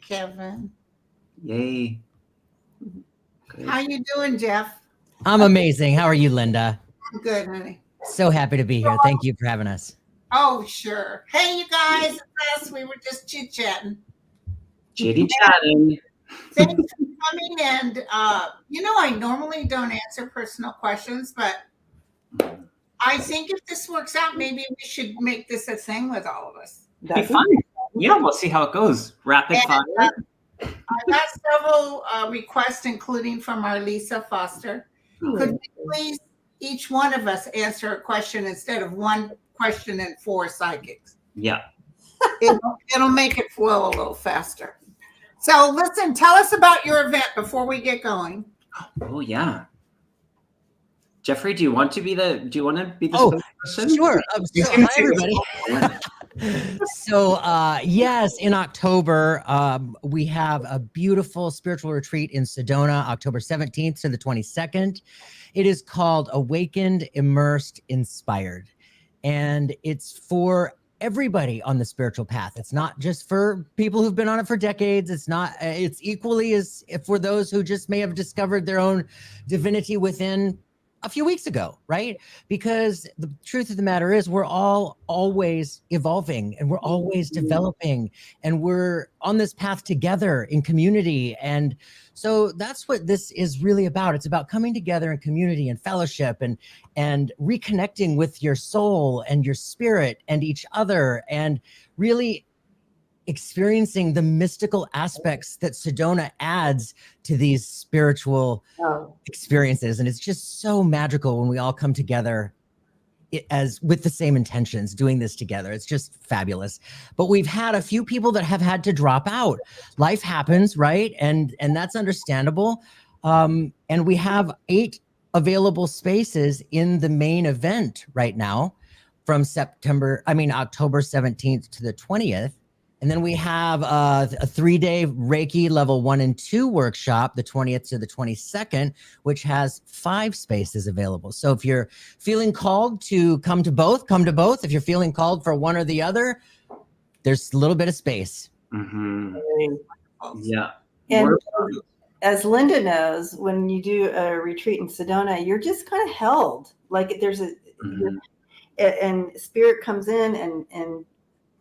Kevin. Yay. Great. How you doing, Jeff? I'm amazing. How are you, Linda? I'm good, honey. So happy to be here. Thank you for having us. Oh, sure. Hey, you guys. Yes, we were just chit-chatting. Chitty-chatting. Thanks for coming. And, I normally don't answer personal questions, but I think if this works out, maybe we should make this a thing with all of us. That'd be fun. Yeah, we'll see how it goes. Rapid fire. I've got several requests, including from our Lisa Foster. Could we please, each one of us, answer a question instead of one question and 4 psychics? Yeah. It'll make it flow a little faster. So listen, tell us about your event before we get going. Oh yeah. Jeffrey, do you want to be the spokesperson? Sure. Hi, everybody. So yes, in October, we have a beautiful spiritual retreat in Sedona, October 17th to the 22nd. It is called Awakened, Immersed, Inspired. And it's for everybody on the spiritual path. It's not just for people who've been on it for decades. It's equally as for those who just may have discovered their own divinity within a few weeks ago, right? Because the truth of the matter is we're all always evolving and we're always developing and we're on this path together in community. And so that's what this is really about. It's about coming together in community and fellowship and reconnecting with your soul and your spirit and each other and really experiencing the mystical aspects that Sedona adds to these spiritual experiences. And it's just so magical when we all come together as with the same intentions, doing this together. It's just fabulous. But we've had a few people that have had to drop out. Life happens, right? And that's understandable. And we have 8 available spaces in the main event right now from October 17th to the 20th. And then we have a 3-day Reiki level 1 and 2 workshop, the 20th to the 22nd, which has 5 spaces available. So if you're feeling called to come to both, come to both. If you're feeling called for one or the other, there's a little bit of space. Mm-hmm. Yeah. And as Linda knows, when you do a retreat in Sedona, you're just kind of held. Like there's and spirit comes in and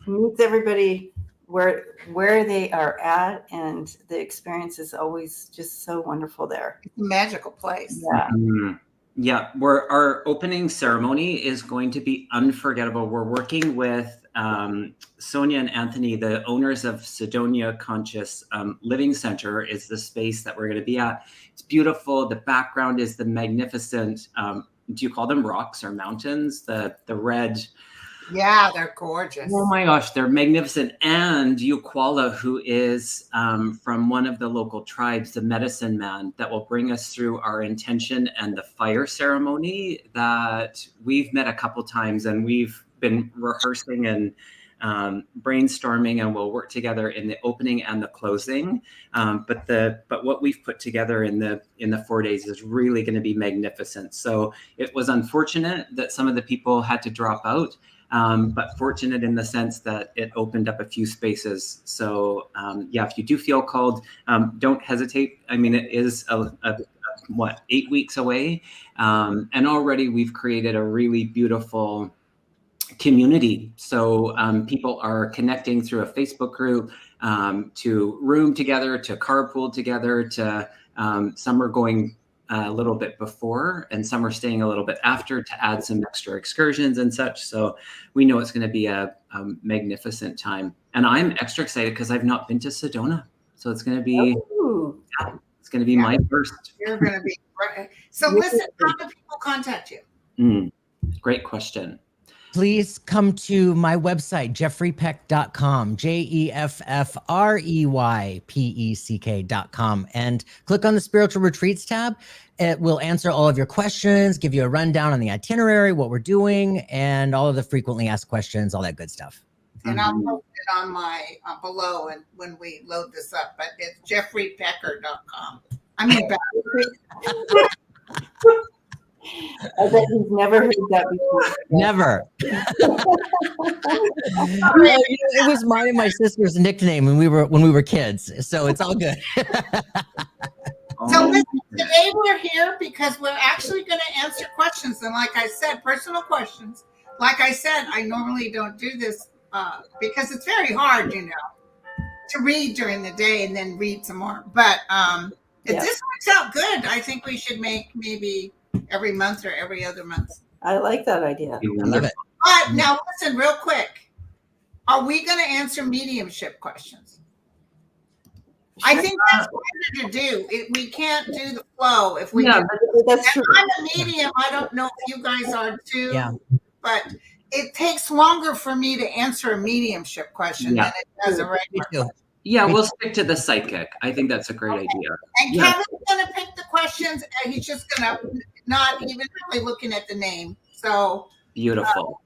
meets everybody where they are at, and the experience is always just so wonderful there. It's a magical place. Yeah. Mm-hmm. Yeah, our opening ceremony is going to be unforgettable. We're working with Sonia and Anthony, the owners of Sedona Conscious Living Center is the space that we're going to be at. It's beautiful. The background is the magnificent, do you call them rocks or mountains? The red... Yeah, they're gorgeous. Oh my gosh, they're magnificent. And Yukwala, who is from one of the local tribes, the medicine man, that will bring us through our intention and the fire ceremony that we've met a couple times, and we've been rehearsing and brainstorming, and we'll work together in the opening and the closing. But what we've put together in the 4 days is really going to be magnificent. So it was unfortunate that some of the people had to drop out. But fortunate in the sense that it opened up a few spaces. So if you do feel called, don't hesitate. I mean, it is 8 weeks away. And already we've created a really beautiful community. So people are connecting through a Facebook group, to room together, to carpool together, to some are going a little bit before and some are staying a little bit after to add some extra excursions and such. So we know it's going to be a magnificent time. And I'm extra excited because I've not been to Sedona. So it's going to be, my first. You're going to be right. So listen, how do people contact you? Great question. Please come to my website, jeffreypeck.com, jeffreypeck.com, and click on the Spiritual Retreats tab. It will answer all of your questions, give you a rundown on the itinerary, what we're doing, and all of the frequently asked questions, all that good stuff. And I'll post it on my below and when we load this up, but it's jeffreypecker.com. I mean, I bet he's never heard that before. Never. It was mine and my sister's nickname when we were kids, so it's all good. So listen, today we're here because we're actually going to answer questions. And like I said, personal questions. Like I said, I normally don't do this because it's very hard, to read during the day and then read some more. But if this works out good, I think we should make maybe every month or every other month. I like that idea. I love it. But now listen real quick. Are we going to answer mediumship questions? Sure. I think that's harder to do. We can't do the flow if we. Yeah, that's true. I'm a medium. I don't know if you guys are too. Yeah. But it takes longer for me to answer a mediumship question than it does a regular question. Yeah, we'll stick to the psychic. I think that's a great idea. And Kevin's going to pick the questions, and he's just going to not even really looking at the name. So beautiful.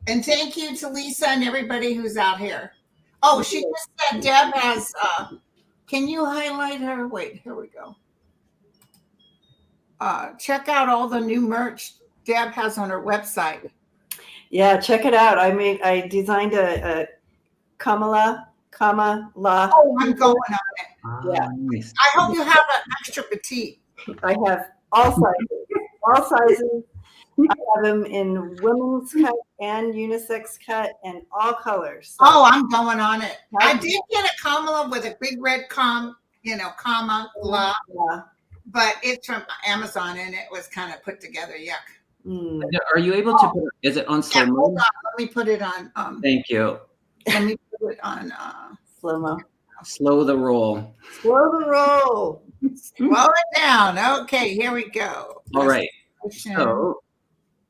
And thank you to Lisa and everybody who's out here. Oh, she just said Deb has, can you highlight her? Wait, here we go. Check out all the new merch Deb has on her website. Yeah, check it out. I designed a Kamala. Oh, I'm going on it. Yeah. Nice. I hope you have an extra petite. I have all sizes. I have them in women's cut and unisex cut and all colors. So. Oh, I'm going on it. I did get a Kamala with a big red comma, la. Yeah. But it's from Amazon and it was kind of put together. Yuck. Mm. Are you able to put is it on slow mo? Hold on. Let me put it on. Thank you. Let me put it on slow-mo. Slow the roll. Slow the roll. Slow it down. Okay, here we go. All right. So,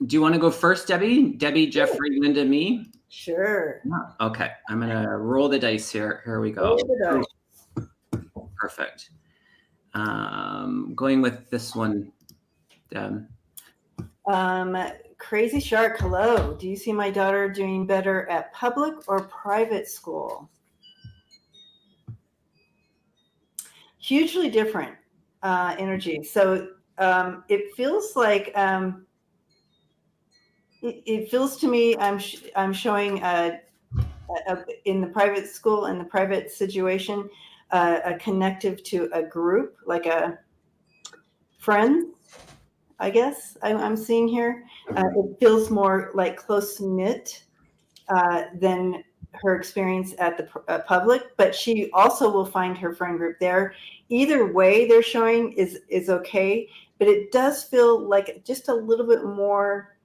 do you want to go first, Debbie? Debbie, Jeffrey, Linda, me? Sure. Okay, I'm going to roll the dice here. Here we go. Roll the dice. Perfect. Going with this one, Deb. Crazy Shark, hello. Do you see my daughter doing better at public or private school? Hugely different energy. So it feels like it feels to me I'm showing in the private school, in the private situation, a connective to a group, like a friend, I guess I'm seeing here. It feels more like close-knit than her experience at the public, but she also will find her friend group there. Either way they're showing is okay, but it does feel like just a little bit more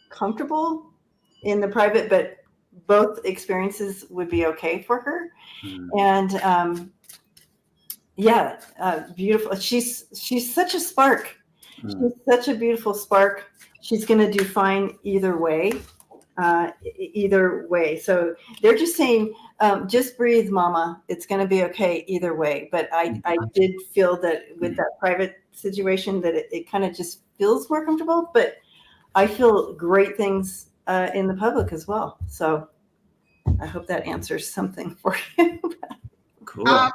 comfortable in the private, but both experiences would be okay for her. And beautiful. She's such a spark. She's such a beautiful spark. She's going to do fine either way. So they're just saying, just breathe, mama. It's going to be okay either way. But I did feel that with that private situation that it kind of just feels more comfortable, but I feel great things in the public as well. So I hope that answers something for you. Cool.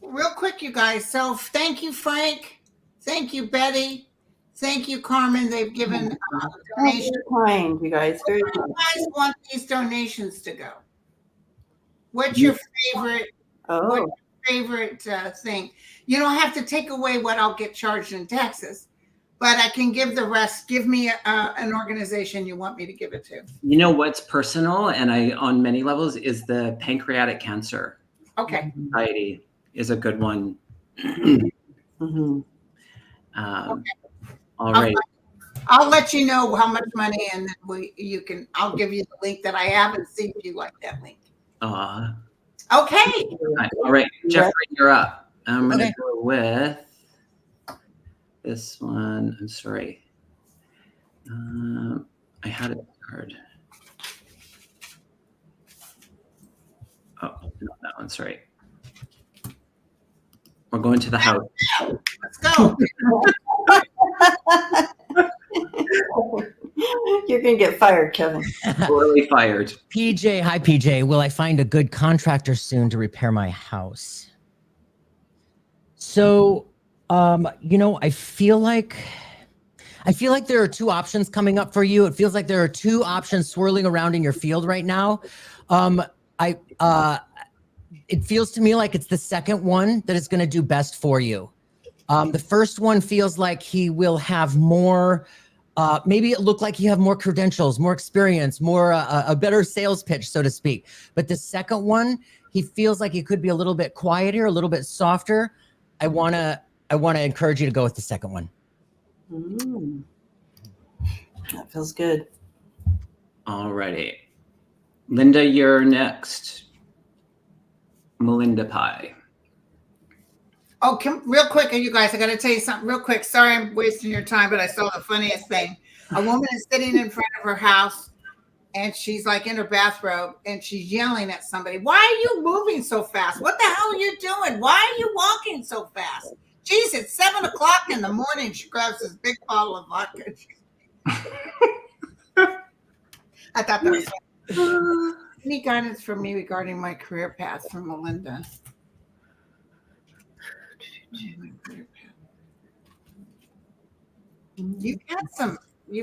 Real quick, you guys. So thank you, Frank. Thank you, Betty. Thank you, Carmen. They've given donations. Very kind, you guys. Very Where do you guys want these donations to go? What's your favorite? What's your favorite thing? You don't have to take away what I'll get charged in taxes, but I can give the rest. Give me an organization you want me to give it to. You know what's personal, and on many levels, is the Pancreatic Cancer Society is a good one. Mm-hmm. Okay. All right. I'll let you know how much money, and then I'll give you the link that I have and see if you like that link. Okay. All right, Jeffrey, you're up. I'm going to go with this one. I'm sorry. I had it hard. Oh, no, that one's right. We're going to the house. Let's go. You're going to get fired, Kevin. Totally fired. PJ, hi PJ. Will I find a good contractor soon to repair my house? So I feel like there are two options coming up for you. It feels like there are two options swirling around in your field right now. It feels to me like it's the second one that is going to do best for you. The first one feels like he will have more, maybe it looked like you have more credentials, more experience, more a better sales pitch, so to speak. But the second one, he feels like he could be a little bit quieter, a little bit softer. I want to encourage you to go with the second one. That feels good. All righty. Linda, you're next. Melinda Pie. Oh, real quick, you guys, I got to tell you something real quick. Sorry I'm wasting your time, but I saw the funniest thing. A woman is sitting in front of her house, and she's like in her bathrobe, and she's yelling at somebody. Why are you moving so fast? What the hell are you doing? Why are you walking so fast? Geez, it's 7 o'clock in the morning. She grabs this big bottle of vodka. I thought that was funny. Any guidance for me regarding my career path from Melinda? You've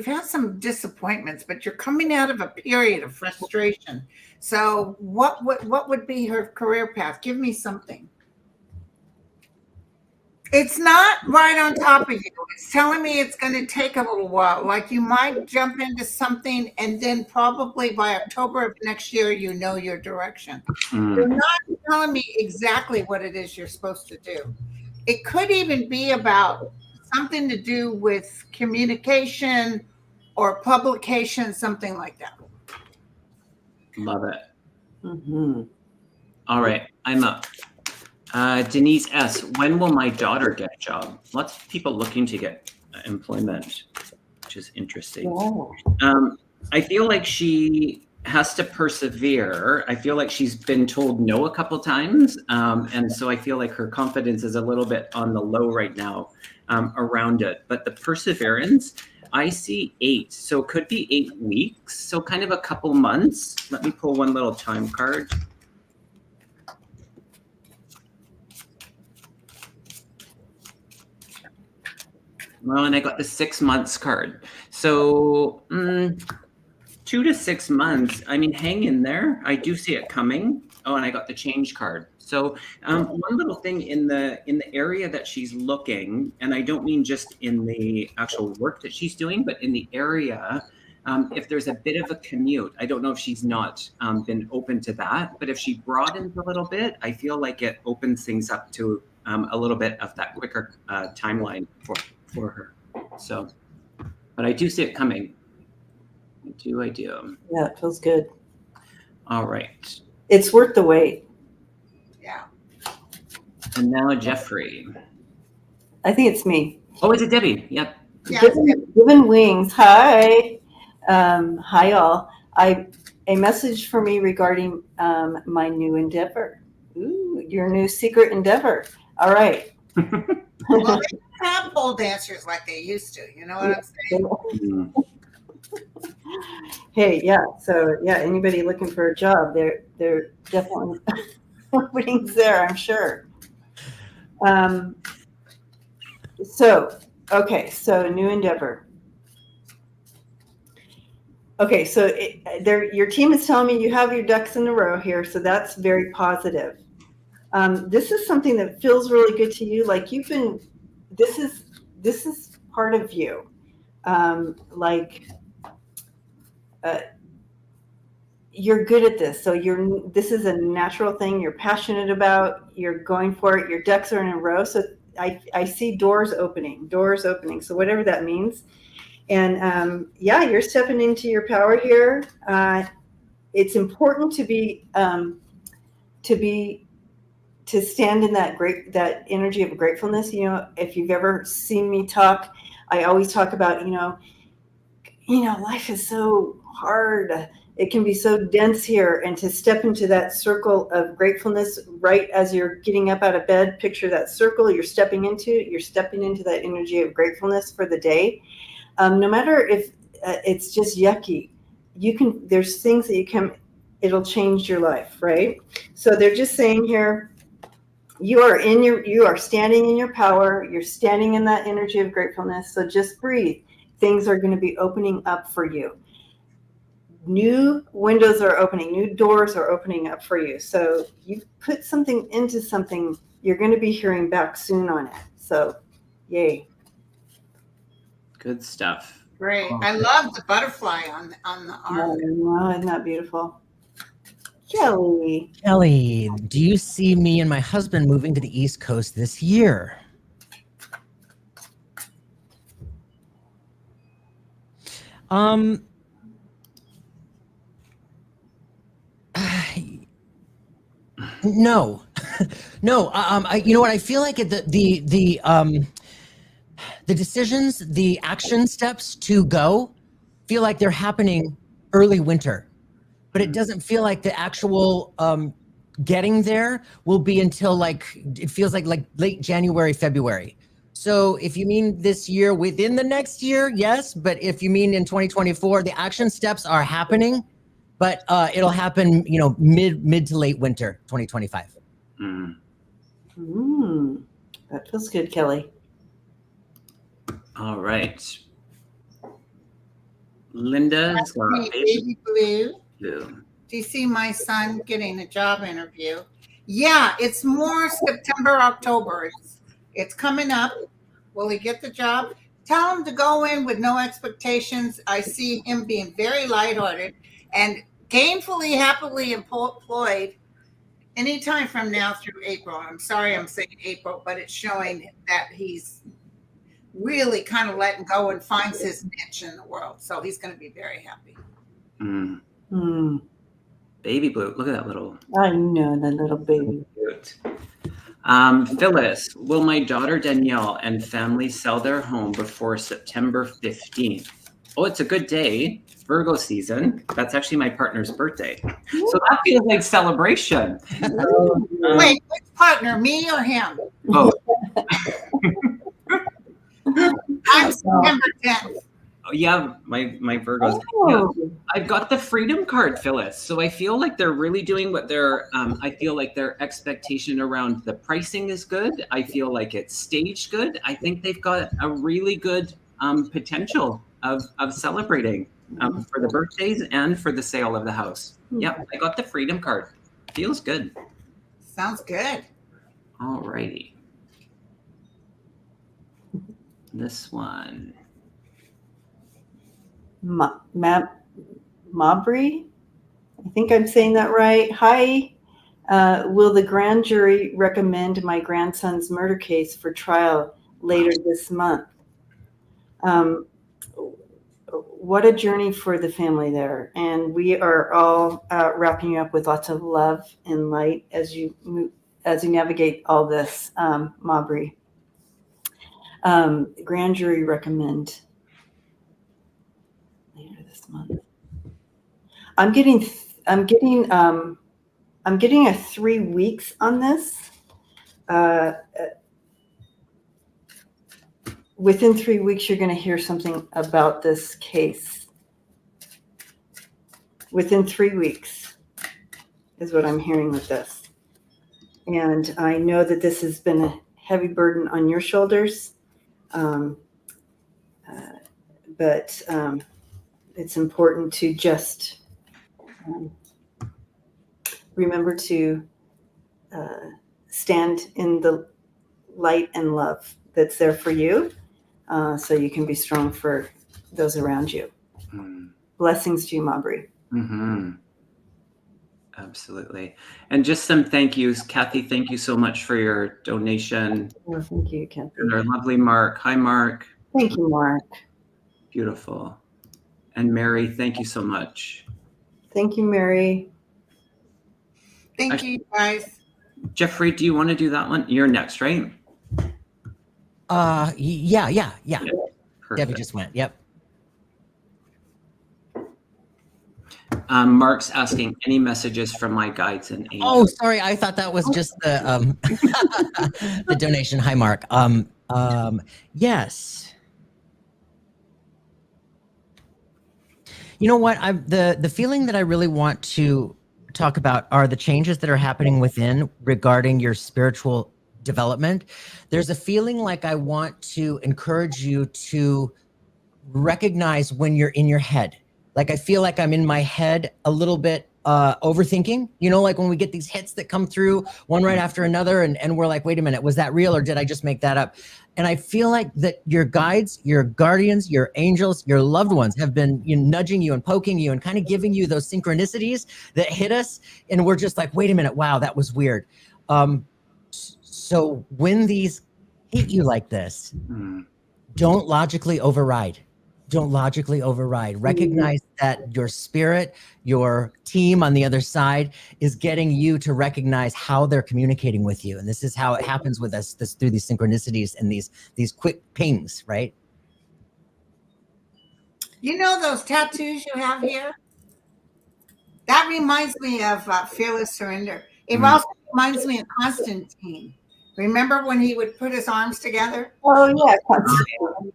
had some disappointments, but you're coming out of a period of frustration. So what would be her career path? Give me something. It's not right on top of you. It's telling me it's going to take a little while. Like you might jump into something, and then probably by October of next year, you know your direction. You're not telling me exactly what it is you're supposed to do. It could even be about something to do with communication or publication, something like that. Love it. All right, I'm up. Denise S., when will my daughter get a job? Lots of people looking to get employment, which is interesting. I feel like she has to persevere. I feel like she's been told no a couple times. And so I feel like her confidence is a little bit on the low right now around it. But the perseverance, I see 8. So it could be 8 weeks. So kind of a couple months. Let me pull one little time card. Well, and I got the 6 months card. So 2 to 6 months. I mean, hang in there. I do see it coming. Oh, and I got the change card. So one little thing in the area that she's looking, and I don't mean just in the actual work that she's doing, but in the area, if there's a bit of a commute, I don't know if she's not been open to that, but if she broadens a little bit, I feel like it opens things up to a little bit of that quicker timeline for her. So, but I do see it coming. I do. Yeah, it feels good. All right. It's worth the wait. Yeah. And now Jeffrey. I think it's me. Oh, is it Debbie? Yep. Yeah. Given wings. Hi. Hi, all. A message for me regarding my new endeavor. Ooh, your new secret endeavor. All right. Well, they don't have pole dancers like they used to. You know what I'm saying? Hey, yeah. So yeah, anybody looking for a job, they're definitely openings there, I'm sure. So new endeavor. Okay, so your team is telling me you have your ducks in a row here, so that's very positive. This is something that feels really good to you. Like this is part of you. You're good at this. So this is a natural thing you're passionate about. You're going for it. Your ducks are in a row. So I see doors opening. So whatever that means. And you're stepping into your power here. It's important to stand in that energy of gratefulness. You know, if you've ever seen me talk, I always talk about, life is so hard. It can be so dense here, and to step into that circle of gratefulness right as you're getting up out of bed, picture that circle you're stepping into that energy of gratefulness for the day. No matter if it's just yucky, there's things that it'll change your life, right? So they're just saying here, you are standing in your power. You're standing in that energy of gratefulness. So just breathe. Things are going to be opening up for you. New windows are opening, new doors are opening up for you. So you put something into something, you're going to be hearing back soon on it. So yay. Good stuff. Great. I love the butterfly on the arm. Wow, isn't that beautiful? Kelly. Kelly, do you see me and my husband moving to the East Coast this year? No, no. You know what? I feel like the decisions, the action steps to go, feel like they're happening early winter, but it doesn't feel like the actual getting there will be until like it feels like late January, February. So if you mean this year, within the next year, yes. But if you mean in 2024, the action steps are happening. But it'll happen, you know, mid to late winter, 2025. That feels good, Kelly. All right. Linda's got Baby Blue. blue. Do you see my son getting a job interview? Yeah, it's more September, October. It's coming up. Will he get the job? Tell him to go in with no expectations. I see him being very lighthearted and gainfully, happily employed anytime from now through April. I'm sorry I'm saying April, but it's showing that he's really kind of letting go and finds his niche in the world. So he's going to be very happy. Baby blue. Look at that little. I know, that little baby. Cute. Phyllis, will my daughter Danielle and family sell their home before September 15th? Oh, it's a good day. Virgo season. That's actually my partner's birthday. So that feels like celebration. Wait, which partner, me or him? Oh. I'm September 10th. Oh, yeah, my Virgos. Oh. Yeah. I've got the freedom card, Phyllis. So I feel like they're really doing what they're, I feel like their expectation around the pricing is good. I feel like it's staged good. I think they've got a really good potential of celebrating for the birthdays and for the sale of the house. Yeah, I got the freedom card. Feels good. Sounds good. All righty. This one. Mabry, I think I'm saying that right. Hi, will the grand jury recommend my grandson's murder case for trial later this month? What a journey for the family there. And we are all wrapping you up with lots of love and light as you navigate all this, Mabry. Grand jury recommend later this month. I'm getting a 3 weeks on this. Within 3 weeks, you're going to hear something about this case. Within 3 weeks is what I'm hearing with this. And I know that this has been a heavy burden on your shoulders. But it's important to just remember to stand in the light and love that's there for you, so you can be strong for those around you. Blessings to you, Mabry. Absolutely. And just some thank yous. Kathy, thank you so much for your donation. Oh, thank you, Kathy. And our lovely Mark. Hi, Mark. Thank you, Mark. Beautiful. And Mary, thank you so much. Thank you, Mary. Thank you, guys. Jeffrey, do you want to do that one? You're next, right? Yeah. Perfect. Debbie just went. Yep. Mark's asking any messages from my guides and angels. Oh, sorry. I thought that was just the the donation. Hi, Mark. Yes. You know what? The feeling that I really want to talk about are the changes that are happening within regarding your spiritual development. There's a feeling like I want to encourage you to recognize when you're in your head. Like I feel like I'm in my head a little bit overthinking, like when we get these hits that come through one right after another and we're like, wait a minute, was that real or did I just make that up? And I feel like that your guides, your guardians, your angels, your loved ones have been nudging you and poking you and kind of giving you those synchronicities that hit us. And we're just like, wait a minute, wow, that was weird. So when these hit you like this, don't logically override. Don't logically override. Recognize that your spirit, your team on the other side is getting you to recognize how they're communicating with you. And this is how it happens with us through these synchronicities and these quick pings, right? Those tattoos you have here? That reminds me of Fearless Surrender. It also reminds me of Constantine. Remember when he would put his arms together? Oh, yeah. Constantine.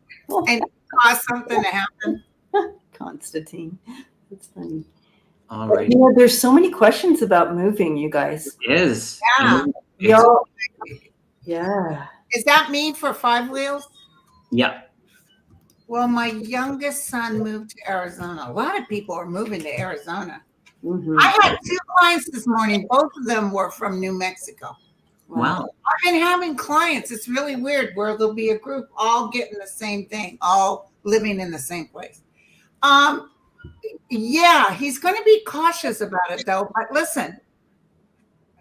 And cause something to happen? Constantine. That's funny. All right. There's so many questions about moving, you guys. It is. Yeah. Y'all, yeah. Is that me for 5 wheels? Yeah. Well, my youngest son moved to Arizona. A lot of people are moving to Arizona. Mm-hmm. I had 2 clients this morning. Both of them were from New Mexico. Wow. I've been having clients. It's really weird where there'll be a group all getting the same thing, all living in the same place. Yeah, he's going to be cautious about it though. But listen,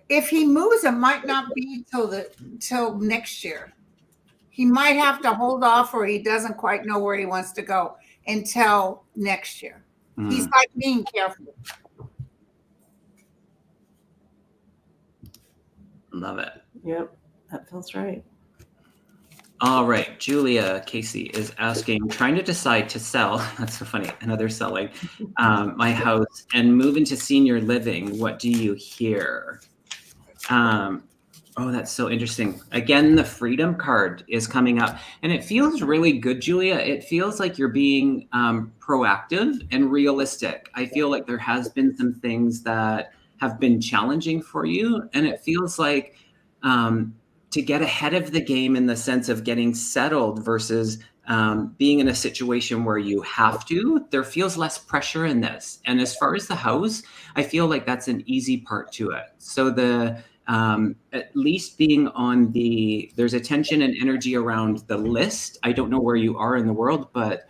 if he moves, it might not be till next year. He might have to hold off, or he doesn't quite know where he wants to go until next year. He's like being careful. Love it. Yep, that feels right. All right. Julia Casey is asking, trying to decide to sell. That's so funny. Another selling my house and move into senior living. What do you hear? Oh, that's so interesting. Again, the freedom card is coming up and it feels really good, Julia. It feels like you're being proactive and realistic. I feel like there has been some things that have been challenging for you. And it feels like to get ahead of the game in the sense of getting settled versus being in a situation where you have to, there feels less pressure in this. And as far as the house, I feel like that's an easy part to it. So at least being on there's attention and energy around the list. I don't know where you are in the world, but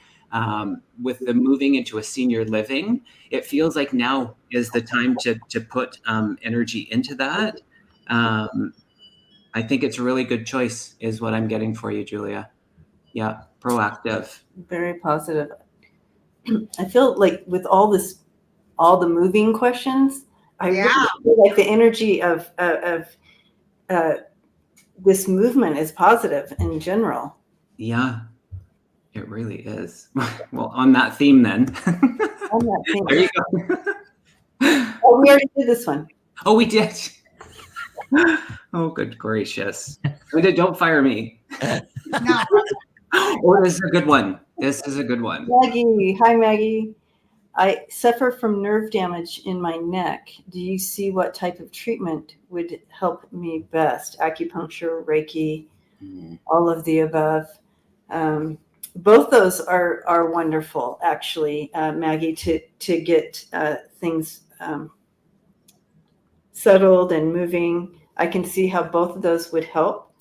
with the moving into a senior living, it feels like now is the time to put energy into that. I think it's a really good choice is what I'm getting for you, Julia. Yeah, proactive. Very positive. I feel like with all the moving questions, I really feel like the energy of this movement is positive in general. Yeah, it really is. Well, on that theme then. On that theme. There you go. Oh, we already did this one. Oh, we did. Oh, good gracious. Don't fire me. No. Oh, this is a good one. This is a good one. Maggie. Hi, Maggie. I suffer from nerve damage in my neck. Do you see what type of treatment would help me best? Acupuncture, Reiki, all of the above. Both those are wonderful, actually, Maggie, to get things settled and moving. I can see how both of those would help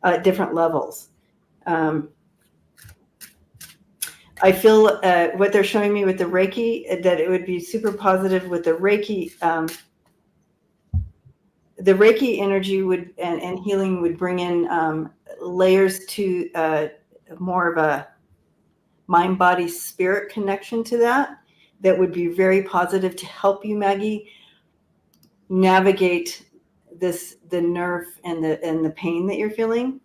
at different levels. I feel what they're showing me with the Reiki, that it would be super positive with the Reiki. The Reiki energy would and healing would bring in layers to more of a mind, body, spirit connection to that would be very positive to help you, Maggie, navigate the nerve and the pain that you're feeling.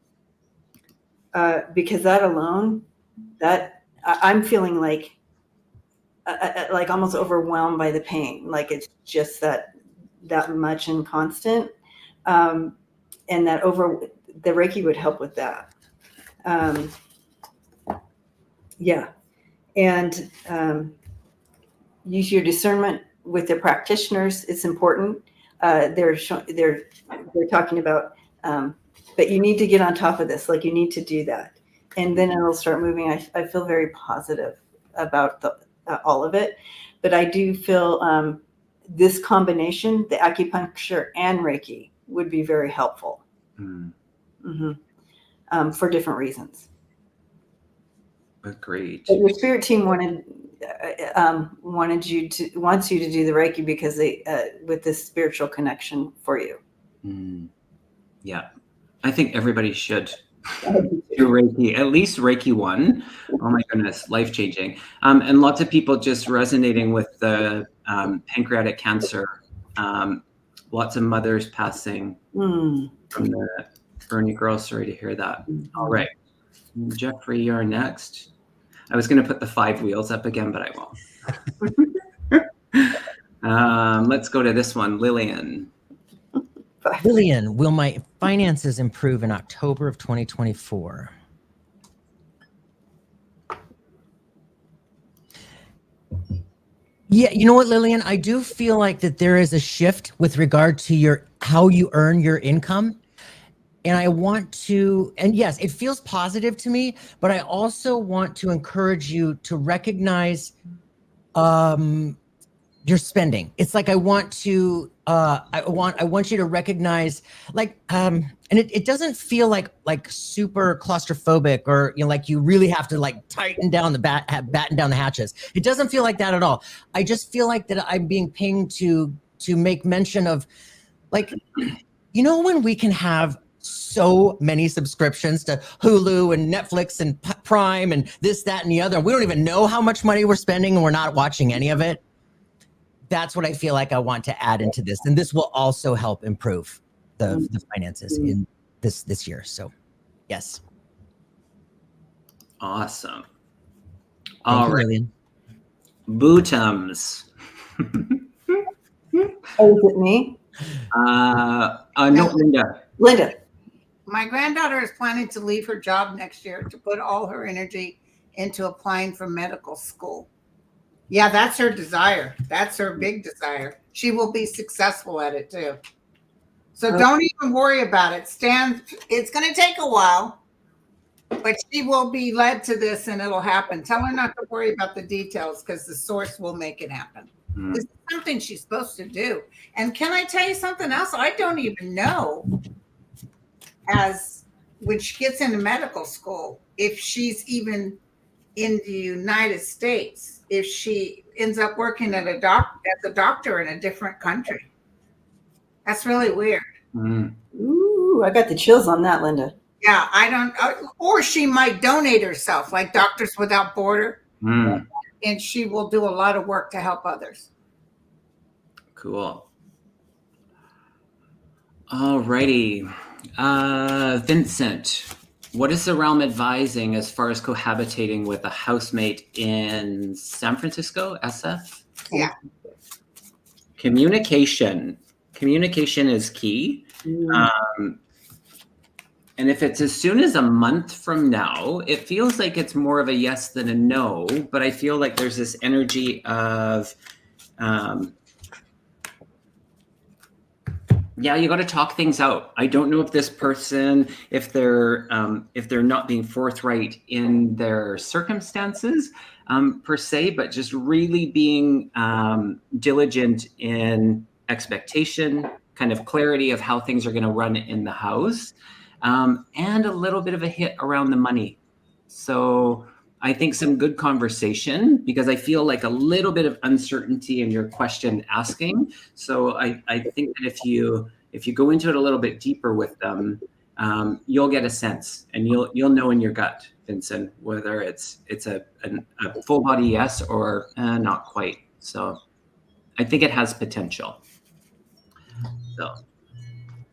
Because that alone, I'm feeling like almost overwhelmed by the pain. Like it's just that much and constant. And the Reiki would help with that. Yeah. And use your discernment with the practitioners, it's important. They're talking about, but you need to get on top of this. Like you need to do that, and then it'll start moving. I feel very positive about all of it, but I do feel this combination, the acupuncture and Reiki, would be very helpful. For different reasons. Agreed. But your spirit team wants you to do the Reiki because they with this spiritual connection for you. Yeah, I think everybody should do Reiki, at least Reiki 1. Oh my goodness, life changing. And lots of people just resonating with the pancreatic cancer. Lots of mothers passing from the Bernie girl. Sorry to hear that. All right, Jeffrey, you're next. I was going to put the 5 wheels up again, but I won't. Let's go to this one, Lillian. Lillian, will my finances improve in October of 2024? Yeah, you know what, Lillian? I do feel like that there is a shift with regard to how you earn your income. And I want to, and yes, it feels positive to me, but I also want to encourage you to recognize your spending. It's like I want you to recognize, like, and it doesn't feel like super claustrophobic or like you really have to like tighten down batten down the hatches. It doesn't feel like that at all. I just feel like that I'm being pinged to make mention of, like, when we can have so many subscriptions to Hulu and Netflix and Prime and this, that, and the other. We don't even know how much money we're spending and we're not watching any of it. That's what I feel like I want to add into this. And this will also help improve the finances in this year. So, yes. Awesome. All right. Lillian. Bootums. Oh, is it me? No, Linda. Linda. My granddaughter is planning to leave her job next year to put all her energy into applying for medical school. Yeah, that's her desire. That's her big desire. She will be successful at it too. So don't even worry about it. It's going to take a while, but she will be led to this and it'll happen. Tell her not to worry about the details because the source will make it happen. This is something she's supposed to do. And can I tell you something else? I don't even know, when she gets into medical school, if she's even in the United States, if she ends up working as a doctor in a different country. That's really weird. Ooh, I got the chills on that, Linda. Yeah, I don't, or she might donate herself like Doctors Without Border, and she will do a lot of work to help others. Cool. All righty. Vincent, what is the realm advising as far as cohabitating with a housemate in San Francisco, SF? Yeah. Communication. Communication is key. And if it's as soon as a month from now, it feels like it's more of a yes than a no, but I feel like there's this energy of, yeah, you got to talk things out. I don't know if this person, if they're not being forthright in their circumstances per se, but just really being diligent in expectation, kind of clarity of how things are going to run in the house, and a little bit of a hit around the money. So I think some good conversation, because I feel like a little bit of uncertainty in your question asking. So I think that if you go into it a little bit deeper with them, you'll get a sense, and you'll know in your gut, Vincent, whether it's a full body yes or not quite. So I think it has potential. So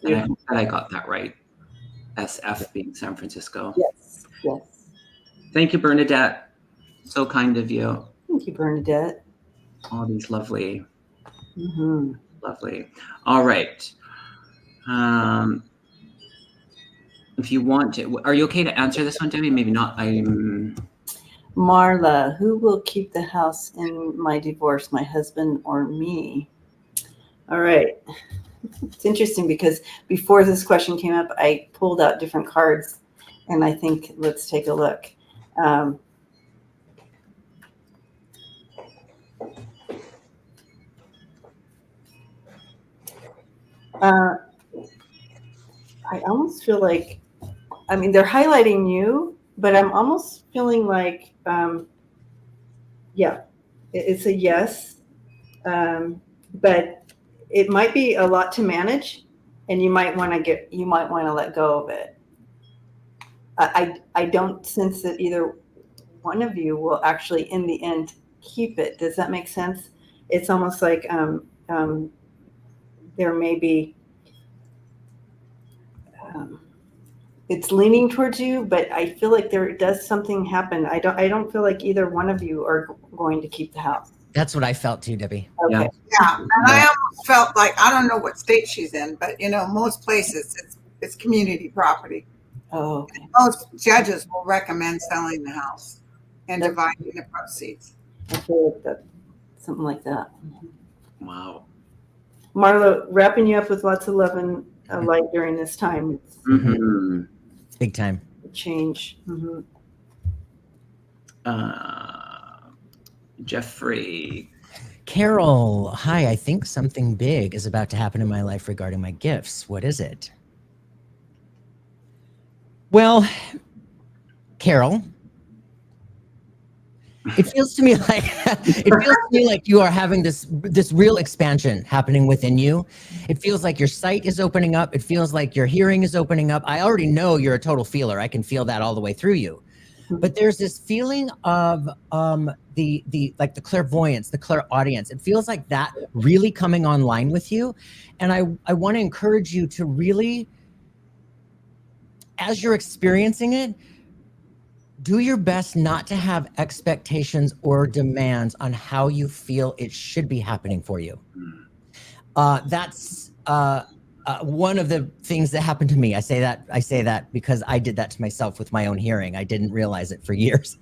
I hope that I got that right. SF being San Francisco. Yes. Yes. Thank you, Bernadette. So kind of you. Thank you, Bernadette. All these lovely, lovely. All right. If you want to, are you okay to answer this one, Debbie? Maybe not. Marla, who will keep the house in my divorce, my husband or me? All right. It's interesting because before this question came up, I pulled out different cards, and I think let's take a look. I almost feel like, I mean, they're highlighting you, but I'm almost feeling like, yeah, it's a yes, but it might be a lot to manage, and you might want to let go of it. I don't sense that either one of you will actually, in the end, keep it. Does that make sense? It's almost like there may be. It's leaning towards you, but I feel like there does something happen. I don't feel like either one of you are going to keep the house. That's what I felt too, Debbie. Okay. Yeah, and I almost felt like, I don't know what state she's in, but most places it's community property. Oh, okay. Most judges will recommend selling the house and dividing the proceeds. I feel like that, something like that. Wow. Marla, wrapping you up with lots of love and light during this time. Mm-hmm. Big time. Change. Mm-hmm. Jeffrey. Carol, hi. I think something big is about to happen in my life regarding my gifts. What is it? Well, Carol, it feels to me like you are having this real expansion happening within you. It feels like your sight is opening up. It feels like your hearing is opening up. I already know you're a total feeler. I can feel that all the way through you. But there's this feeling of the clairvoyance, the clairaudience. It feels like that really coming online with you. And I want to encourage you to really, as you're experiencing it, do your best not to have expectations or demands on how you feel it should be happening for you. That's one of the things that happened to me. I say that because I did that to myself with my own hearing. I didn't realize it for years.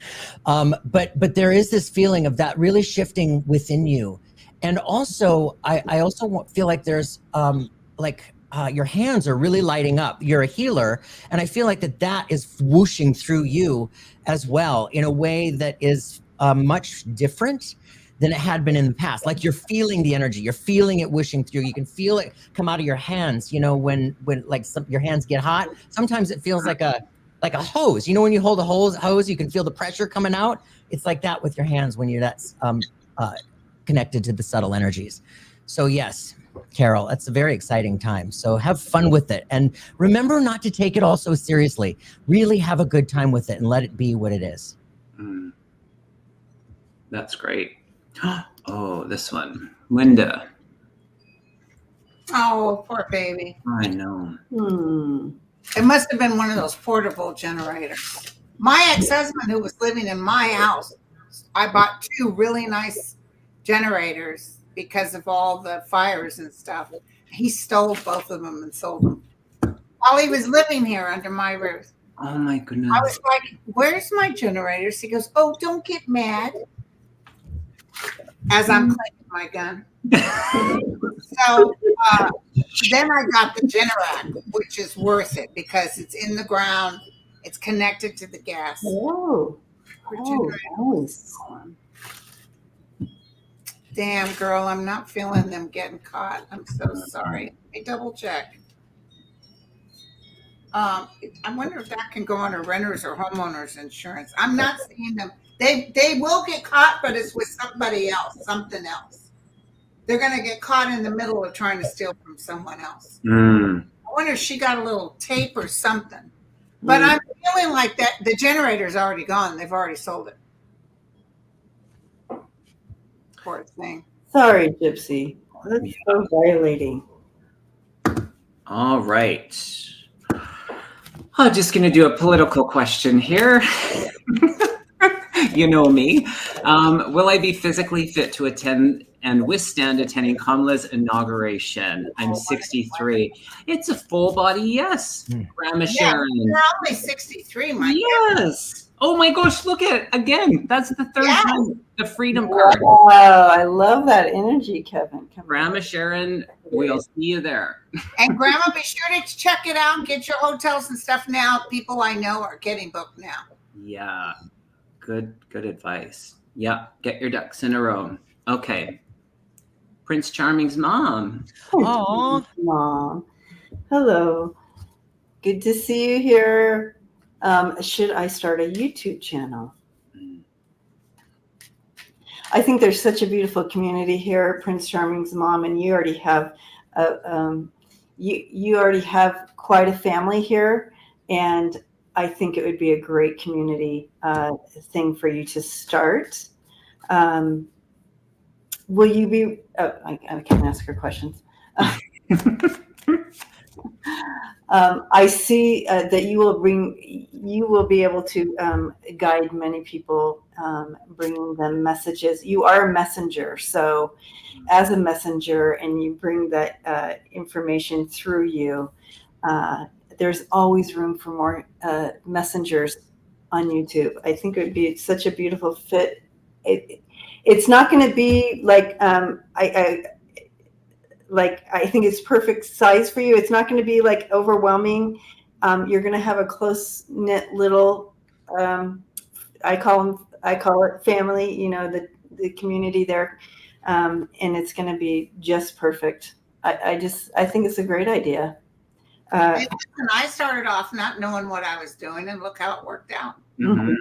But there is this feeling of that really shifting within you. And also, I also feel like there's your hands are really lighting up. You're a healer. And I feel like that is whooshing through you as well in a way that is much different than it had been in the past. Like you're feeling the energy, you're feeling it whooshing through. You can feel it come out of your hands. When your hands get hot, sometimes it feels like a hose. When you hold a hose, you can feel the pressure coming out. It's like that with your hands when you're that's connected to the subtle energies. So yes, Carol, it's a very exciting time. So have fun with it. And remember not to take it all so seriously. Really have a good time with it and let it be what it is. That's great. Oh, this one. Linda. Oh, poor baby. I know. It must have been one of those portable generators. My ex-husband, who was living in my house, I bought 2 really nice generators because of all the fires and stuff. He stole both of them and sold them while he was living here under my roof. Oh my goodness. I was like, where's my generators? He goes, oh, don't get mad. As I'm clicking my gun. So then I got the Generac, which is worth it because it's in the ground. It's connected to the gas. Oh, nice. Damn, girl, I'm not feeling them getting caught. I'm so sorry. Let me double check. I wonder if that can go under renters or homeowners insurance. I'm not seeing them. They will get caught, but it's with somebody else, something else. They're going to get caught in the middle of trying to steal from someone else. I wonder if she got a little tape or something. But I'm feeling like that the generator's already gone. They've already sold it. Poor thing. Sorry, Gypsy. That's so violating. All right. I'm just going to do a political question here. You know me. Will I be physically fit to attend and withstand attending Kamala's inauguration? I'm 63. It's a full body yes. Grandma Sharon. You're only 63, my Yes. Oh my gosh, look at it again. That's the third Yes. time the freedom card. Wow, I love that energy, Kevin. Come on. Grandma Sharon, we'll see you there. And Grandma, be sure to check it out. Get your hotels and stuff now. People I know are getting booked now. Yeah, good advice. Yeah, get your ducks in a row. Okay. Prince Charming's mom. Aw. Mom. Hello. Good to see you here. Should I start a YouTube channel? I think there's such a beautiful community here, Prince Charming's mom, and you already have you already have quite a family here, and I think it would be a great community thing for you to start. Will you be? I can't ask her questions. I see that you will be able to guide many people, bringing them messages. You are a messenger, so as a messenger, and you bring that information through you. There's always room for more messengers on YouTube. I think it would be such a beautiful fit. It's not going to be like I think it's perfect size for you. It's not going to be like overwhelming. You're going to have a close knit little, I call it family, you know, the community there. And it's going to be just perfect. I think it's a great idea. And I started off not knowing what I was doing, and look how it worked out. Mm-hmm.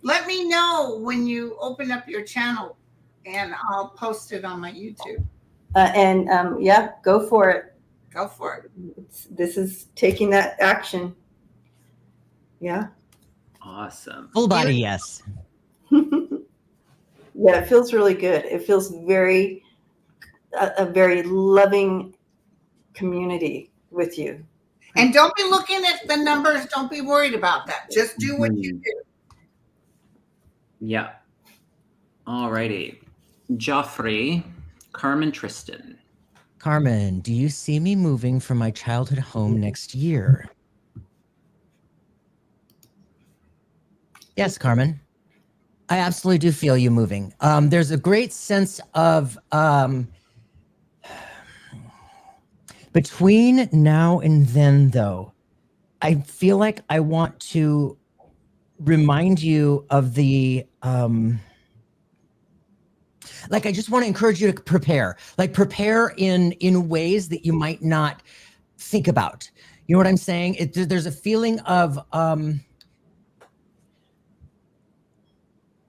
Let me know when you open up your channel, and I'll post it on my YouTube. Yeah, go for it. Go for it. This is taking that action. Yeah. Awesome. Full body, yes. Yeah, it feels really good. It feels a very loving community with you. And don't be looking at the numbers. Don't be worried about that. Just do what you do. Yeah. All righty. Joffrey, Carmen Tristan. Carmen, do you see me moving from my childhood home next year? Yes, Carmen. I absolutely do feel you moving. There's a great sense of between now and then, though, I feel like I want to remind you of the like I just want to encourage you to prepare in ways that you might not think about. You know what I'm saying? There's a feeling of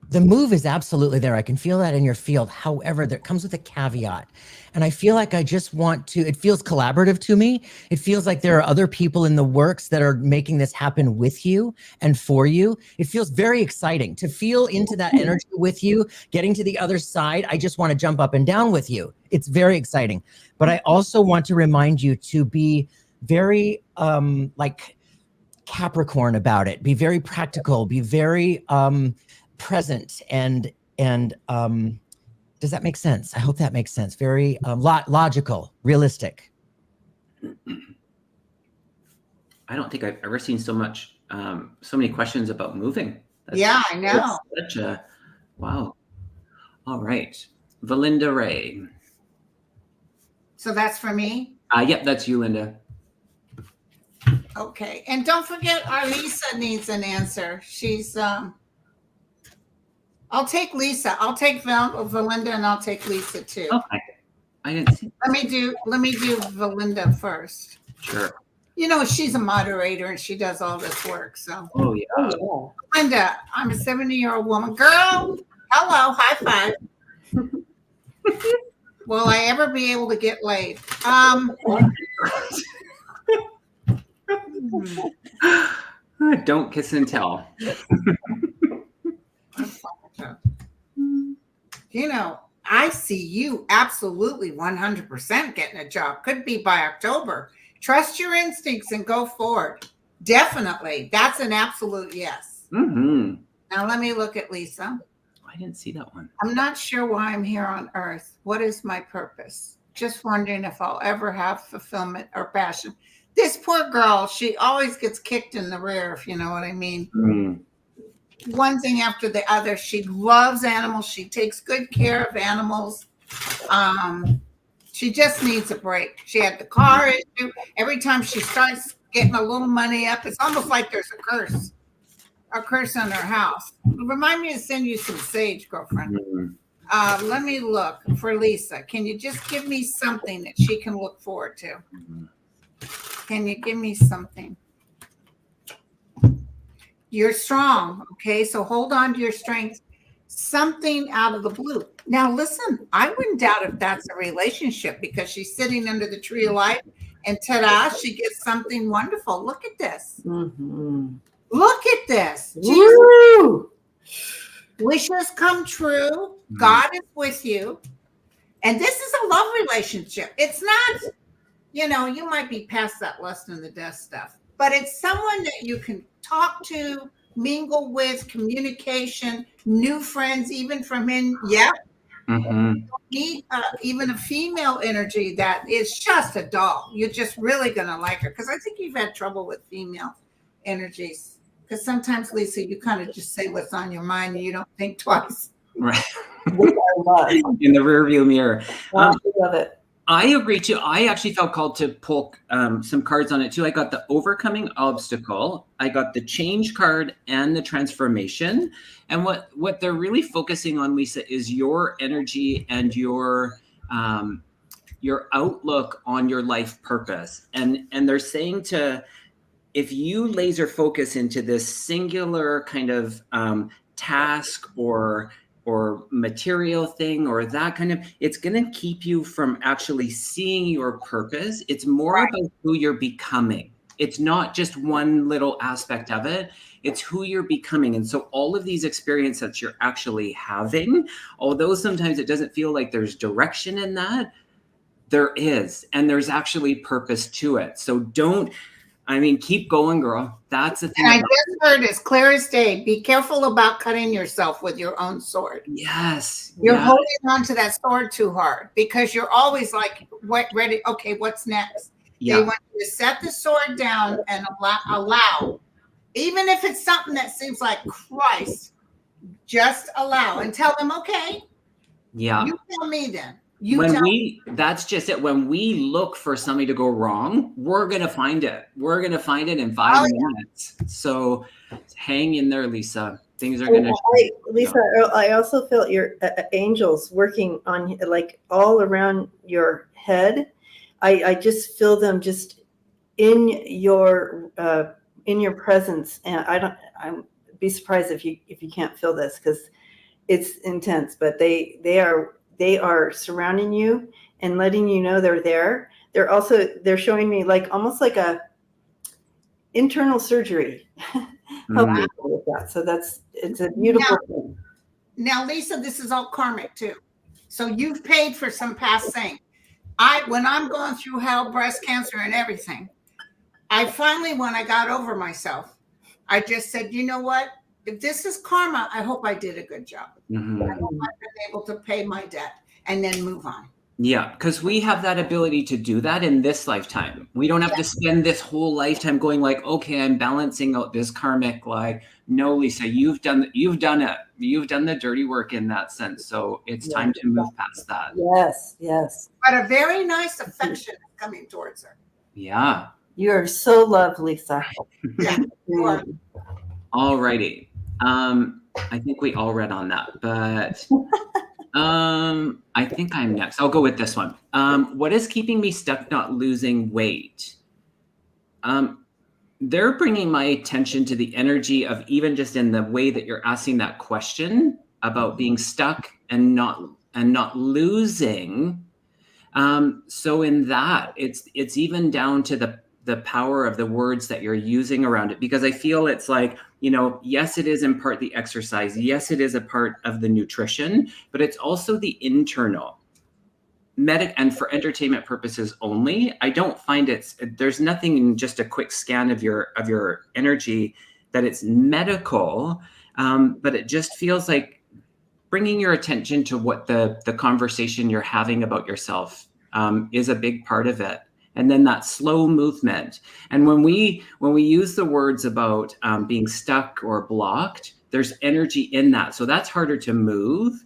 the move is absolutely there. I can feel that in your field. However, that comes with a caveat. And I feel like I just want to, it feels collaborative to me. It feels like there are other people in the works that are making this happen with you and for you. It feels very exciting to feel into that energy with you, getting to the other side. I just want to jump up and down with you. It's very exciting. But I also want to remind you to be very like Capricorn about it. Be very practical, be very present and does that make sense? I hope that makes sense. Very logical, realistic. I don't think I've ever seen so many questions about moving. Yeah, I know. Such a wow. All right, Valinda Ray. So that's for me. Yep, that's you, Linda. Okay, and don't forget, our Lisa needs an answer. She's I'll take Lisa. I'll take Valinda, and I'll take Lisa too. Okay, I didn't see. Let me do Valinda first. Sure. You know, she's a moderator and she does all this work. So, Oh yeah. Valinda, I'm a 70-year-old woman. Girl, hello, high five. Will I ever be able to get laid? Don't kiss and tell. You know, I see you absolutely 100% getting a job. Could be by October. Trust your instincts and go forward. Definitely. That's an absolute yes. Mm-hmm. Now let me look at Lisa. I didn't see that one. I'm not sure why I'm here on earth. What is my purpose? Just wondering if I'll ever have fulfillment or passion. This poor girl, she always gets kicked in the rear, if you know what I mean. Mm. one thing after the other. She loves animals. She takes good care of animals. She just needs a break. She had the car issue. Every time she starts getting a little money up, it's almost like there's a curse on her house. Remind me to send you some sage, girlfriend. Let me look for Lisa. Can you just give me something that she can look forward to? Can you give me something? You're strong, okay? So hold on to your strength. Something out of the blue. Now, listen, I wouldn't doubt if that's a relationship because she's sitting under the tree of life and ta-da, she gets something wonderful. Look at this. Mm-hmm. Look at this. Woo! Wishes come true. God is with you. And this is a love relationship. It's not, you might be past that lust and the death stuff, but it's someone that you can talk to, mingle with, communication, new friends, even from in, need even a female energy that is just a doll. You're just really going to like her. Because I think you've had trouble with female energies. Because sometimes, Lisa, you kind of just say what's on your mind and you don't think twice. Right. Which I love. In the rearview mirror. I love it. I agree too. I actually felt called to pull some cards on it too. I got the overcoming obstacle. I got the change card and the transformation. And what they're really focusing on, Lisa, is your energy and your outlook on your life purpose. And they're saying if you laser focus into this singular kind of task or material thing or that kind of, it's going to keep you from actually seeing your purpose. It's more about who you're becoming. It's not just one little aspect of it. It's who you're becoming. And so all of these experiences that you're actually having, although sometimes it doesn't feel like there's direction in that, there is, and there's actually purpose to it. So keep going, girl. That's the thing. And I just heard as clear as day, be careful about cutting yourself with your own sword. Yes. You're holding on to that sword too hard because you're always like, ready? Okay, what's next? Yeah. They want you to set the sword down and allow, even if it's something that seems like Christ, just allow and tell them, okay. Yeah. You tell me then. That's just it. When we look for something to go wrong, we're going to find it. We're going to find it in 5 minutes. So hang in there, Lisa. Things are going to. Lisa, I also felt your angels working on like all around your head. I just feel them just in your presence. And I'm be surprised if you can't feel this because it's intense, but they are surrounding you and letting you know they're there. They're showing me like almost like a internal surgery. Help people with that. So it's a beautiful thing. Now, Lisa, this is all karmic too. So you've paid for some past thing. When I'm going through hell, breast cancer and everything, I finally, when I got over myself, I just said, you know what? If this is karma, I hope I did a good job. Mm-hmm. I hope I've been able to pay my debt and then move on. Yeah, because we have that ability to do that in this lifetime. We don't have to spend this whole lifetime going like, okay, I'm balancing out this karmic. Like, no, Lisa, you've done it. You've done the dirty work in that sense. So it's time to move past that. Yes. But a very nice affection is coming towards her. Yeah. You are so loved, Lisa. Yeah. All righty. I think we all read on that, but I think I'm next. I'll go with this one. What is keeping me stuck not losing weight? They're bringing my attention to the energy of even just in the way that you're asking that question about being stuck and not losing. So in that, it's even down to the power of the words that you're using around it, because I feel it's like, yes, it is in part the exercise. Yes, it is a part of the nutrition, but it's also the internal and for entertainment purposes only. I don't find there's nothing in just a quick scan of your energy that it's medical, but it just feels like bringing your attention to what the conversation you're having about yourself is a big part of it. And then that slow movement. And when we use the words about being stuck or blocked, there's energy in that. So that's harder to move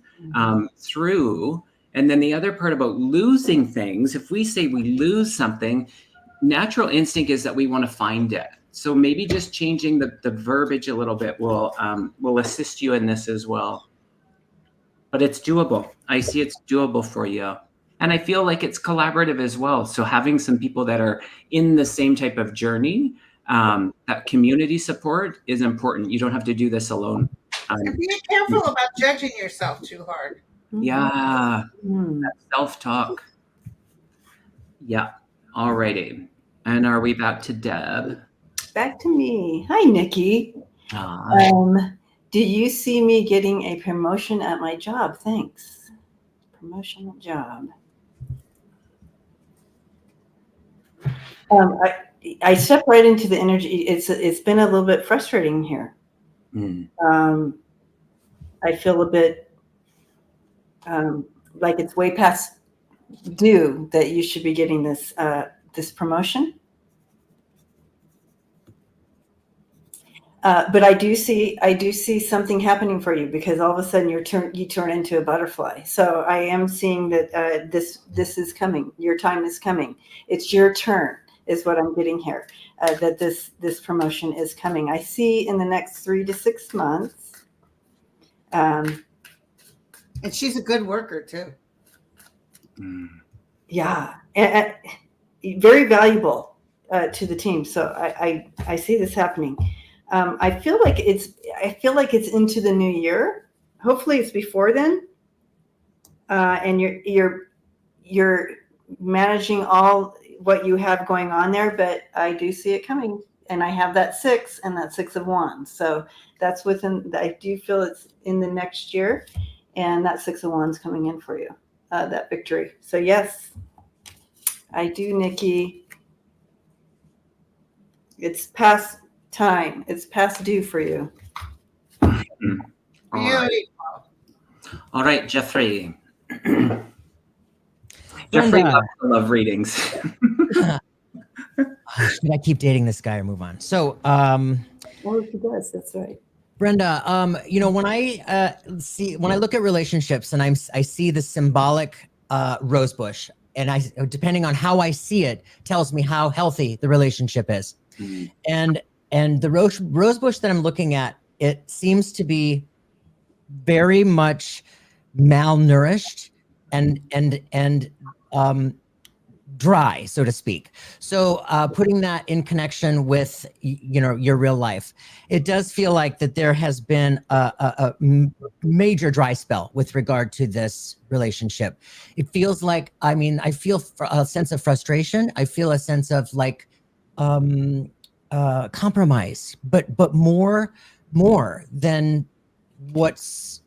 through. And then the other part about losing things, if we say we lose something, natural instinct is that we want to find it. So maybe just changing the verbiage a little bit will assist you in this as well. But it's doable. I see it's doable for you. And I feel like it's collaborative as well. So having some people that are in the same type of journey, that community support is important. You don't have to do this alone. And be careful about judging yourself too hard. Yeah. Self-talk. Yeah. All righty. And are we back to Deb? Back to me. Hi, Nikki. Do you see me getting a promotion at my job? Thanks. Promotion at job. I step right into the energy. It's been a little bit frustrating here. I feel a bit like it's way past due that you should be getting this this promotion. But I do see something happening for you, because all of a sudden you turn into a butterfly. So I am seeing that this is coming. Your time is coming. It's your turn, is what I'm getting here. That this promotion is coming. I see in the next 3 to 6 months. And she's a good worker too. Yeah, and very valuable to the team. So I see this happening. I feel like it's into the new year. Hopefully it's before then. And you're managing all what you have going on there, but I do see it coming, and I have that 6 and that 6 of Wands. So that's I do feel it's in the next year, and that 6 of Wands coming in for you, that victory. So yes, I do, Nikki. It's past time. It's past due for you. All right, Jeffrey. Jeffrey loves to love readings. Should I keep dating this guy or move on? So, Well, if he does, that's right. Brenda, when I look at relationships and I see the symbolic rose bush, and depending on how I see it, tells me how healthy the relationship is. And the rose bush that I'm looking at, it seems to be very much malnourished and dry, so to speak. So putting that in connection with your real life, it does feel like that there has been a major dry spell with regard to this relationship. It feels like, I feel a sense of frustration. I feel a sense of like compromise, but more than what's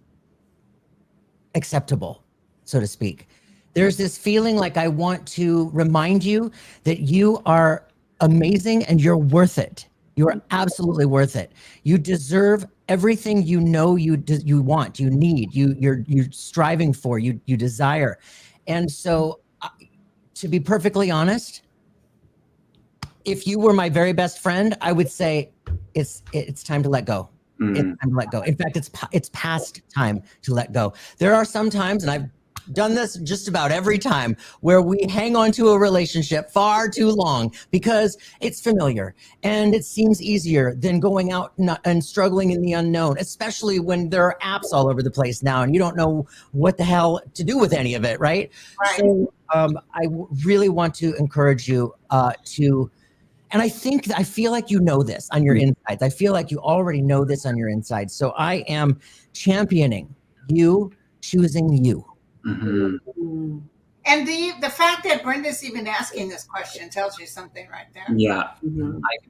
acceptable, so to speak. There's this feeling like I want to remind you that you are amazing and you're worth it. You are absolutely worth it. You deserve everything you want, you need, you're striving for, you desire. And so, to be perfectly honest, if you were my very best friend, I would say it's time to let go. It's time to let go. In fact, it's past time to let go. There are some times, and I've done this just about every time, where we hang on to a relationship far too long because it's familiar and it seems easier than going out and struggling in the unknown, especially when there are apps all over the place now and you don't know what the hell to do with any of it, right? So I really want to encourage you and I feel like you know this on your insides. I feel like you already know this on your insides. So I am championing you choosing you. And the fact that Brenda's even asking this question tells you something right there. Yeah,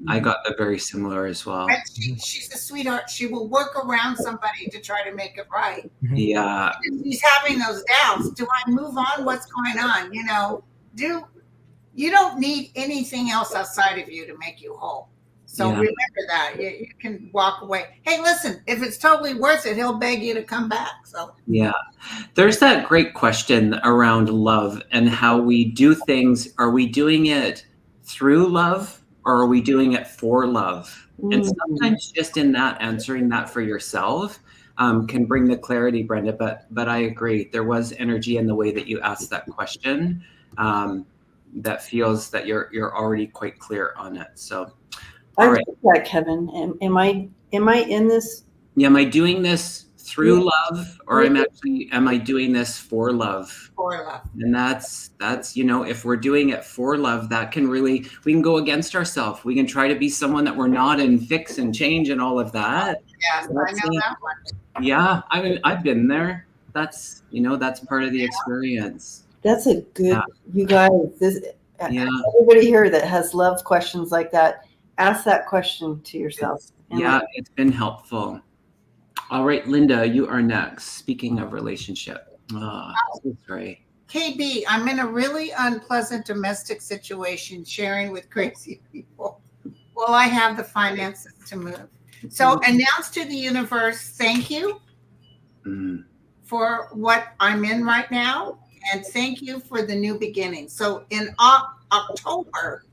I got that very similar as well. And she's a sweetheart. She will work around somebody to try to make it right. Yeah. And she's having those doubts. Do I move on? What's going on? You don't need anything else outside of you to make you whole. So remember that. You can walk away. Hey, listen, if it's totally worth it, he'll beg you to come back. So yeah, there's that great question around love and how we do things. Are we doing it through love or are we doing it for love? And Mm. sometimes just in that, answering that for yourself can bring the clarity, Brenda. But I agree, there was energy in the way that you asked that question that feels that you're already quite clear on it. So, all right. That, Kevin. Am I in this? Yeah, am I doing this through love, or am I doing this for love? For love. And that's if we're doing it for love, that can we can go against ourselves. We can try to be someone that we're not and fix and change and all of that. Yeah, I know that one. Yeah, I mean, I've been there. That's that's part of the experience. That's a good, you guys, everybody here that has love questions like that, ask that question to yourself. It's been helpful. All right, Linda, you are next. Speaking of relationship. Oh, so sorry. KB, I'm in a really unpleasant domestic situation sharing with crazy people. Well, I have the finances to move. So announce to the universe, thank you for what I'm in right now. And thank you for the new beginning. So in October,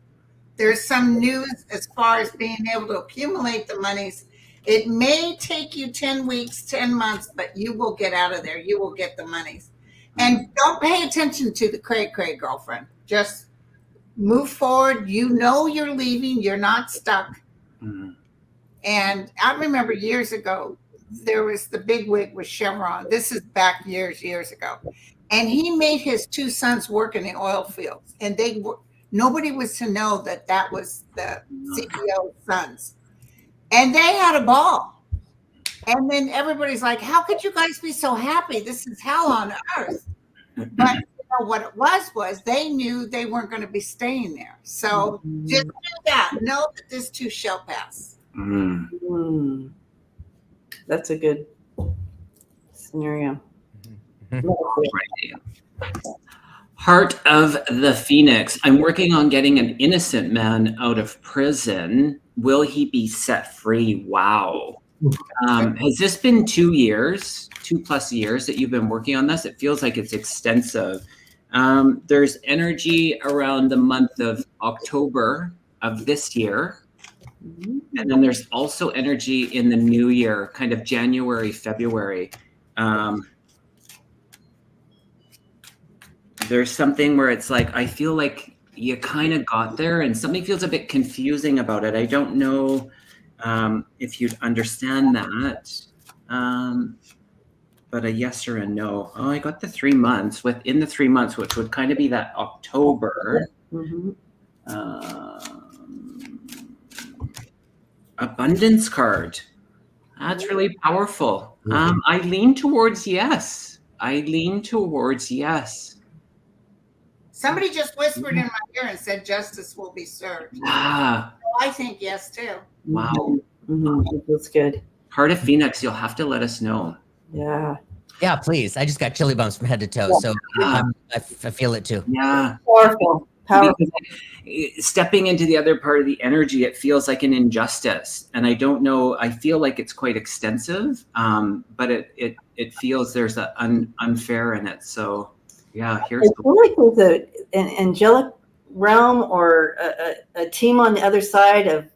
there's some news as far as being able to accumulate the monies. It may take you 10 weeks, 10 months, but you will get out of there. You will get the monies. And don't pay attention to the cray, girlfriend. Just move forward. You know you're leaving. You're not stuck. And I remember years ago, there was the big wig with Chevron. This is back years ago. And he made his two sons work in the oil fields. And nobody was to know that was the CEO's sons. And they had a ball. And then everybody's like, how could you guys be so happy? This is hell on earth. But what it was they knew they weren't going to be staying there. So just do that. Know that this too shall pass. That's a good scenario. Heart of the Phoenix. I'm working on getting an innocent man out of prison. Will he be set free? Wow. Has this been 2 plus years that you've been working on this? It feels like it's extensive. There's energy around the month of October of this year. And then there's also energy in the new year, kind of January, February. There's something where it's like, I feel like you kind of got there and something feels a bit confusing about it. I don't know if you'd understand that. But a yes or a no. Oh, I got the 3 months. Within the 3 months, which would kind of be that October. Abundance card. That's really powerful. I lean towards yes. Somebody just whispered in my ear and said justice will be served. I think yes too. Wow. That's good. Heart of Phoenix, you'll have to let us know. Yeah, please. I just got chilly bumps from head to toe, so I feel it too. Yeah. Powerful. Stepping into the other part of the energy, it feels like an injustice, and I don't know. I feel like it's quite extensive, but it feels there's an unfair in it. So yeah, I feel like there's an angelic realm or a team on the other side of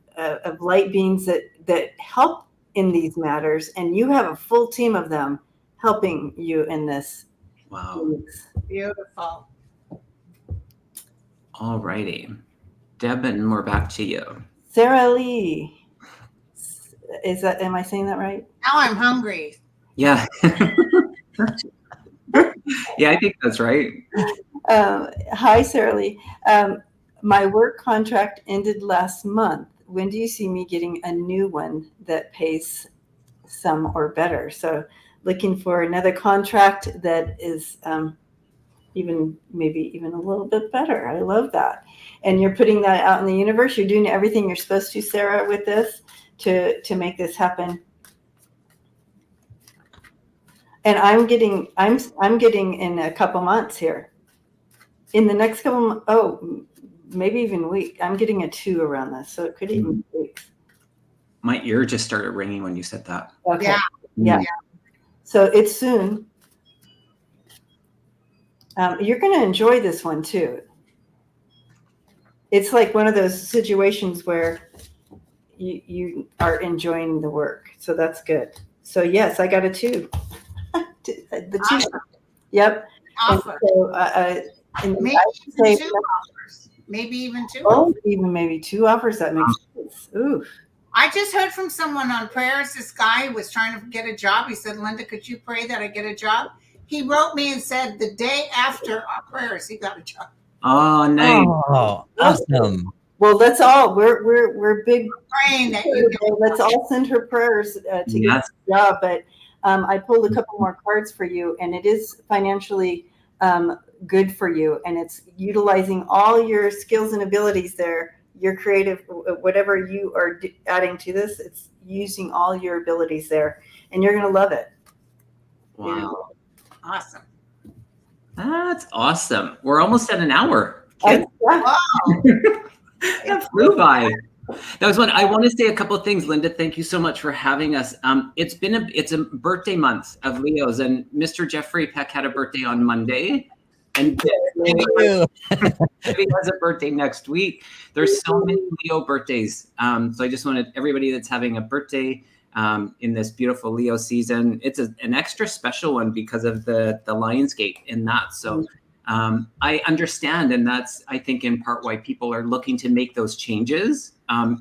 light beings that help in these matters, and you have a full team of them helping you in this. Wow. Beautiful. All righty. Debbe, we're back to you. Sarah Lee. Am I saying that right? Now I'm hungry. Yeah. Yeah, I think that's right. Hi, Sarah Lee. My work contract ended last month. When do you see me getting a new one that pays some or better? So looking for another contract that is maybe even a little bit better. I love that. And you're putting that out in the universe. You're doing everything you're supposed to, Sarah, with this to make this happen. And I'm getting in a couple months here. In the next couple, maybe even week. I'm getting a 2 around this, so it could even be weeks. My ear just started ringing when you said that. Okay. Yeah. So it's soon. You're going to enjoy this one too. it's like one of those situations where you are enjoying the work. So that's good. So yes, I got a 2. The 2. Awesome. Yep. And Offer. so, and Maybe I would even say, 2 offers. Maybe even 2 oh, offers. even maybe 2 offers. That makes sense. Ooh. I just heard from someone on prayers. This guy was trying to get a job. He said, Linda, could you pray that I get a job? He wrote me and said the day after our prayers, he got a job. Oh, nice. Oh, awesome. Well, let's all we're big Praying that you get let's all send her prayers to get Yes. the job. But I pulled a couple more cards for you, and it is financially good for you, and it's utilizing all your skills and abilities there. Your creative, whatever you are adding to this, it's using all your abilities there, and you're gonna love it. Wow. awesome. That's awesome. We're almost at an hour. Yeah. Wow. That flew by. That was one. I want to say a couple of things, Linda. Thank you so much for having us. It's a birthday month of Leo's, and Mr. Jeffrey Peck had a birthday on Monday, and Thank you. Debbie has a birthday next week. There's so many Leo birthdays. So I just wanted everybody that's having a birthday in this beautiful Leo season. It's an extra special one because of the Lionsgate in that. So I understand, and that's, I think, in part why people are looking to make those changes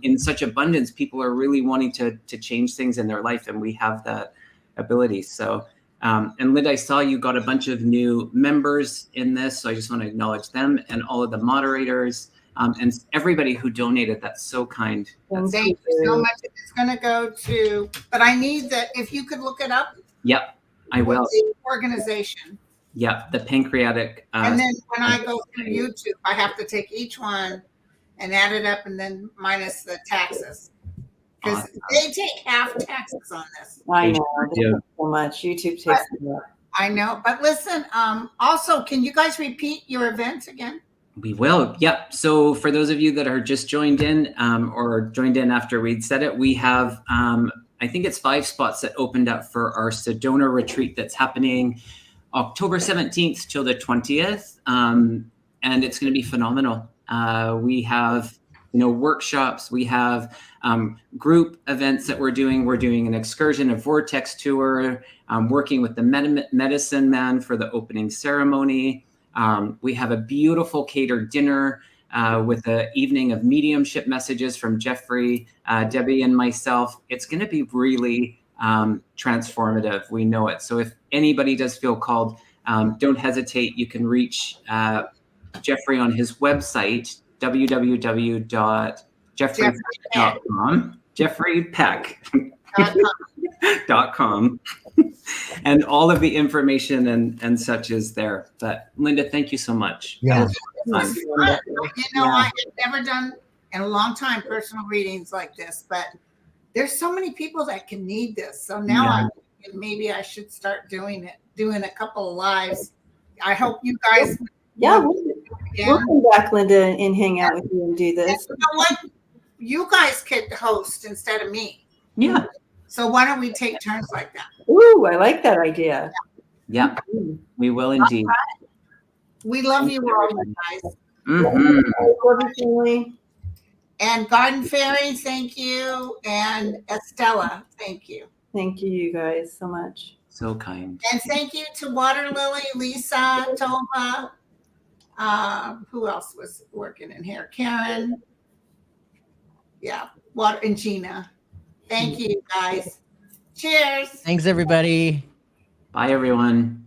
in such abundance. People are really wanting to change things in their life, and we have that ability. So, and Linda, I saw you got a bunch of new members in this, so I just want to acknowledge them and all of the moderators and everybody who donated. That's so kind. Thank you so much. It's going to go to, but I need that. If you could look it up. Yep, I will. The organization. Yep, the pancreatic. And then when I go through YouTube, I have to take each one and add it up, and then minus the taxes, because they take half taxes on this. I know. So much. YouTube takes a lot. I know, but listen. Also, can you guys repeat your events again? We will. Yep. So for those of you that are just joined in or joined in after we'd said it, we have, I think it's 5 spots that opened up for our Sedona retreat that's happening October 17th till the 20th. And it's going to be phenomenal. We have, workshops. We have group events that we're doing. We're doing an excursion, a vortex tour, working with the medicine man for the opening ceremony. We have a beautiful catered dinner with an evening of mediumship messages from Jeffrey, Debbie, and myself. It's going to be really transformative. We know it. So if anybody does feel called, don't hesitate. You can reach Jeffrey on his website, www.jeffreypeck.com. jeffreypeck.com. And all of the information and such is there. But Linda, thank you so much. Yeah. I have never done in a long time personal readings like this, but there's so many people that can need this. So now maybe I should start doing a couple of lives. I hope you guys. Yeah, we'll come back, Linda, and hang out with you and do this. And you know what? You guys could host instead of me. Yeah. So why don't we take turns like that? Ooh, I like that idea. Yeah, we will indeed. We love you all, guys. Mm-hmm. And Garden Fairy, thank you. And Estella, thank you. Thank you, you guys, so much. So kind. And thank you to Water Lily, Lisa, Toma. Who else was working in here? Karen. Yeah, Water and Gina. Thank you, guys. Cheers. Thanks, everybody. Bye, everyone.